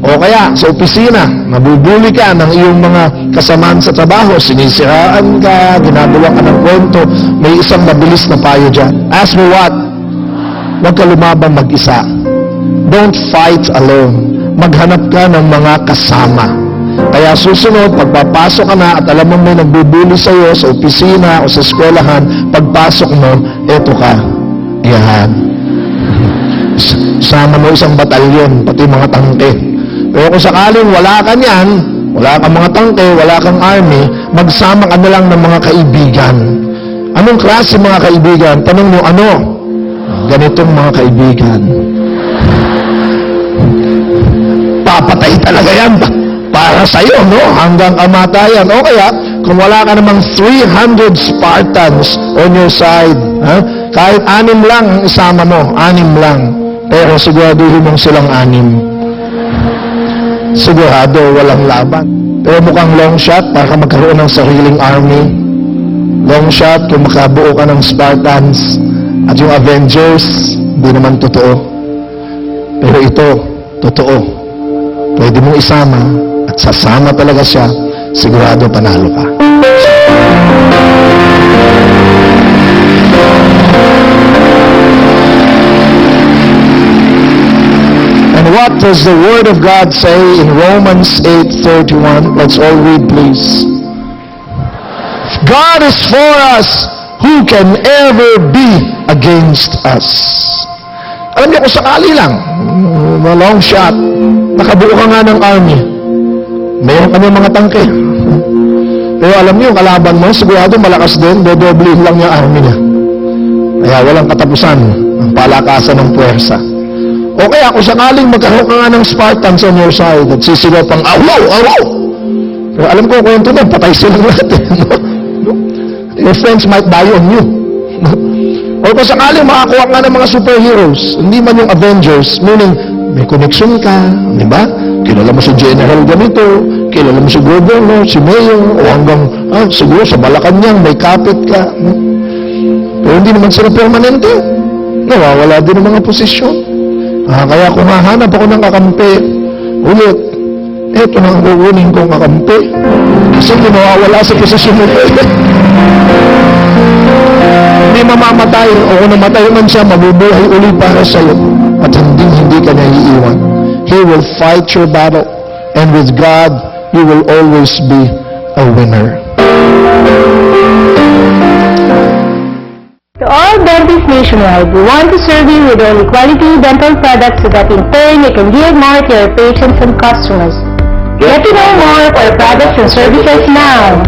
S8: O kaya, sa opisina, nabubuli ka ng iyong mga kasamaan sa trabaho, sinisiraan ka, ginagawa ka ng kwento, may isang mabilis na payo dyan. Ask me what? Huwag ka lumaban mag-isa. Don't fight alone. Maghanap ka ng mga kasama. Kaya susunod, pagpapasok ka na at alam mo may nagbubuli sa iyo sa opisina o sa eskwelahan, pagpasok mo, eto ka. Yan. Sama mo isang batalyon, pati mga tangke. Pero kung sakaling wala ka niyan, wala kang mga tangke, wala kang army, magsama ka na lang ng mga kaibigan. Anong klase mga kaibigan? Tanong mo, ano? Ganitong mga kaibigan. Papatay talaga yan para sa'yo, no? Hanggang kamatayan. O kaya, kung wala ka namang 300 Spartans on your side, kahit 6 lang ang isama mo, 6 lang. Pero siguraduhin mong silang 6. Sigurado, walang laban. Pero mukhang long shot para ka magkaroon ng sariling army. Long shot kung makabuo ka ng Spartans at yung Avengers, hindi naman totoo. Pero ito, totoo. Pwede mong isama at sasama talaga siya, sigurado panalo ka. And what does the Word of God say in Romans 8:31? Let's all read, please. If God is for us, who can ever be against us? Alam niyo, kung sakali lang, long shot, nakabuo ka nga ng army. Mayroon kami mga tangke. Pero alam niyo, yung kalaban mo, sigurado malakas din, dodoblihin lang yung army niya. Kaya walang katapusan ang palakasan ng puwersa. O kaya kung sakaling magkaroon ka nga ng Spartans on your side at sisigaw pang awaw, awaw! Pero alam ko, kwento mo, patay silang lahat. Your friends might die on you. O kung sakaling makakuha ka ng mga superheroes, hindi man yung Avengers, meaning may connection ka, di ba? Kilala mo si General ganito, kilala mo si Governor, si Mayor, o hanggang, siguro sa Malacanang, may kapit ka. Pero hindi naman sila permanente. Nawawala din ang mga posisyon. Kaya kung hahanap ako ng kakampi, ulit, eto na ang kukunin kong kakampi. Kasi hindi mawawala sa posisyon mo. Hindi mamamatay, o kung namatay man siya, mabubuhay uli para sa'yo. At hindi ka niya iiwan. He will fight your battle. And with God, you will always be a winner.
S3: To all dentists nationwide, we want to serve you with only quality dental products so that in turn you can give more to your patients and customers. Get to know more of our products and services now.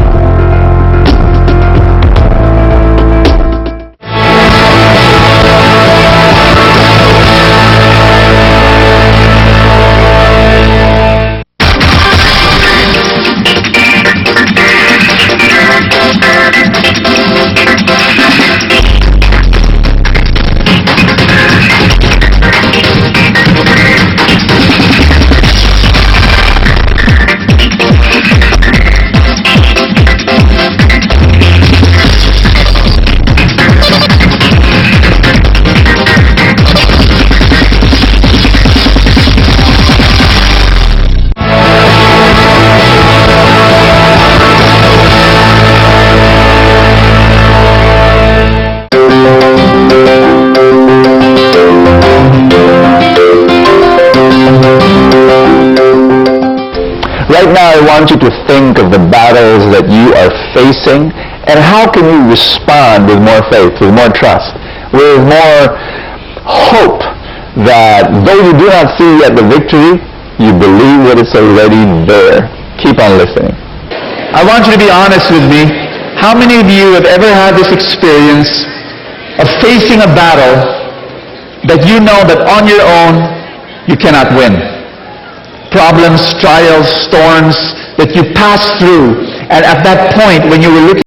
S1: Right now, I want you to think of the battles that you are facing and how can you respond with more faith, with more trust, with more hope that though you do not see yet the victory, you believe that it's already there. Keep on listening.
S6: I want you to be honest with me. How many of you have ever had this experience of facing a battle that you know that on your own you cannot win? Problems, trials, storms that you pass through, and at that point when you were looking